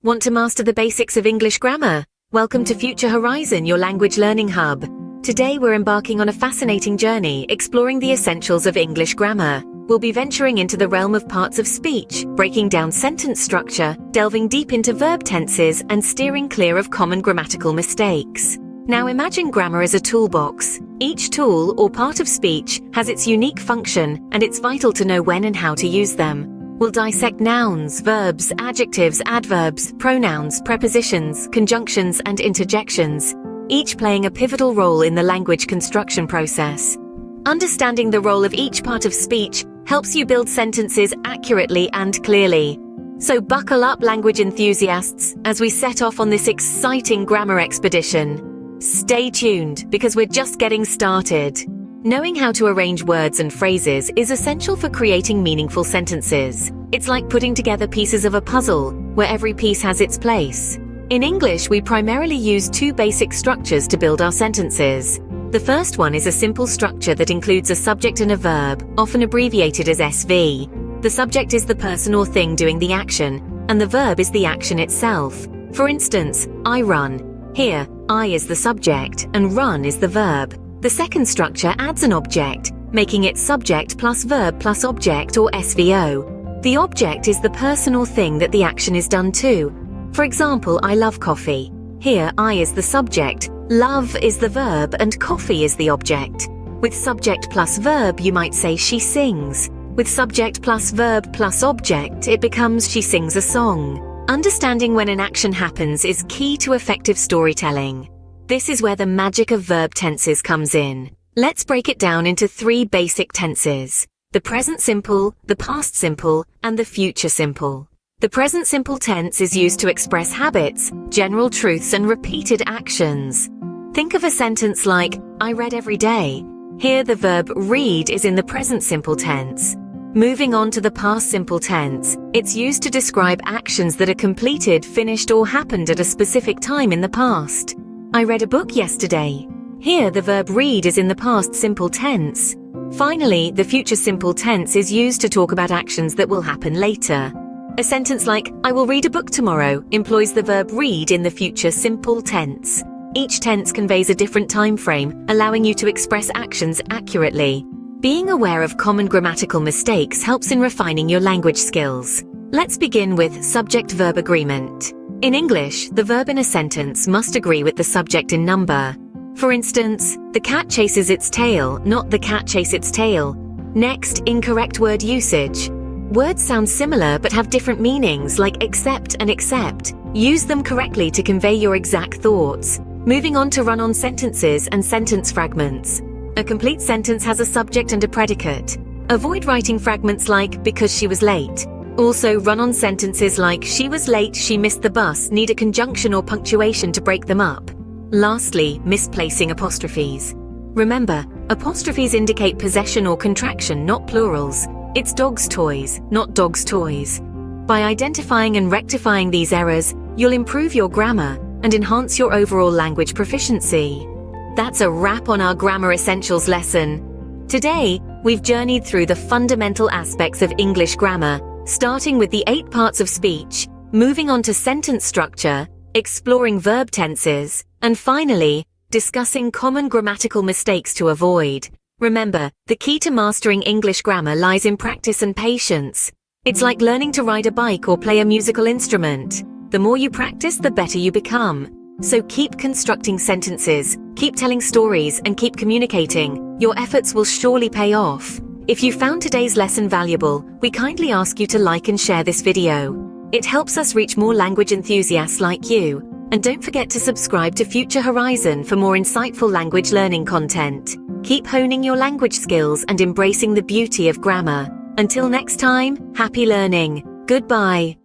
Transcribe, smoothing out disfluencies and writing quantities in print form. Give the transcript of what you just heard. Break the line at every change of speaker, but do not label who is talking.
Want to master the basics of English grammar? Welcome to Future Horizon, your language learning hub. Today we're embarking on a fascinating journey exploring the essentials of English grammar. We'll be venturing into the realm of parts of speech, breaking down sentence structure, delving deep into verb tenses, and steering clear of common grammatical mistakes. Now imagine grammar as a toolbox. Each tool or part of speech has its unique function, and it's vital to know when and how to use them. We'll dissect nouns, verbs, adjectives, adverbs, pronouns, prepositions, conjunctions, and interjections, each playing a pivotal role in the language construction process. Understanding the role of each part of speech helps you build sentences accurately and clearly. So buckle up, language enthusiasts, as we set off on this exciting grammar expedition. Stay tuned, because we're just getting started. Knowing how to arrange words and phrases is essential for creating meaningful sentences. It's like putting together pieces of a puzzle, where every piece has its place. In English, we primarily use two basic structures to build our sentences. The first one is a simple structure that includes a subject and a verb, often abbreviated as SV. The subject is the person or thing doing the action, and the verb is the action itself. For instance, I run. Here, I is the subject, and run is the verb. The second structure adds an object, making it subject plus verb plus object, or SVO. The object is the person or thing that the action is done to. For example, I love coffee. Here, I is the subject, love is the verb, and coffee is the object. With subject plus verb, you might say she sings. With subject plus verb plus object, it becomes she sings a song. Understanding when an action happens is key to effective storytelling. This is where the magic of verb tenses comes in. Let's break it down into three basic tenses: the present simple, the past simple, and the future simple. The present simple tense is used to express habits, general truths, and repeated actions. Think of a sentence like, I read every day. Here the verb read is in the present simple tense. Moving on to the past simple tense, it's used to describe actions that are completed, finished, or happened at a specific time in the past. I read a book yesterday. Here the verb read is in the past simple tense. Finally, the future simple tense is used to talk about actions that will happen later. A sentence like, I will read a book tomorrow, employs the verb read in the future simple tense. Each tense conveys a different time frame, allowing you to express actions accurately. Being aware of common grammatical mistakes helps in refining your language skills. Let's begin with subject-verb agreement. In English, the verb in a sentence must agree with the subject in number. For instance, the cat chases its tail, not the cat chase its tail. Next, incorrect word usage. Words sound similar but have different meanings, like accept and accept. Use them correctly to convey your exact thoughts. Moving on to run-on sentences and sentence fragments. A complete sentence has a subject and a predicate. Avoid writing fragments like, because she was late. Also, run-on sentences like, she was late, she missed the bus, need a conjunction or punctuation to break them up. Lastly, misplacing apostrophes. Remember, apostrophes indicate possession or contraction, not plurals. It's dog's toys, not dog's toys. By identifying and rectifying these errors, you'll improve your grammar and enhance your overall language proficiency. That's a wrap on our Grammar Essentials lesson. Today, we've journeyed through the fundamental aspects of English grammar, starting with the 8 parts of speech, moving on to sentence structure, exploring verb tenses, and finally, discussing common grammatical mistakes to avoid. Remember, the key to mastering English grammar lies in practice and patience. It's like learning to ride a bike or play a musical instrument. The more you practice, the better you become. So keep constructing sentences, keep telling stories, and keep communicating. Your efforts will surely pay off. If you found today's lesson valuable, we kindly ask you to like and share this video. It helps us reach more language enthusiasts like you. And don't forget to subscribe to Future Horizon for more insightful language learning content. Keep honing your language skills and embracing the beauty of grammar. Until next time, happy learning. Goodbye.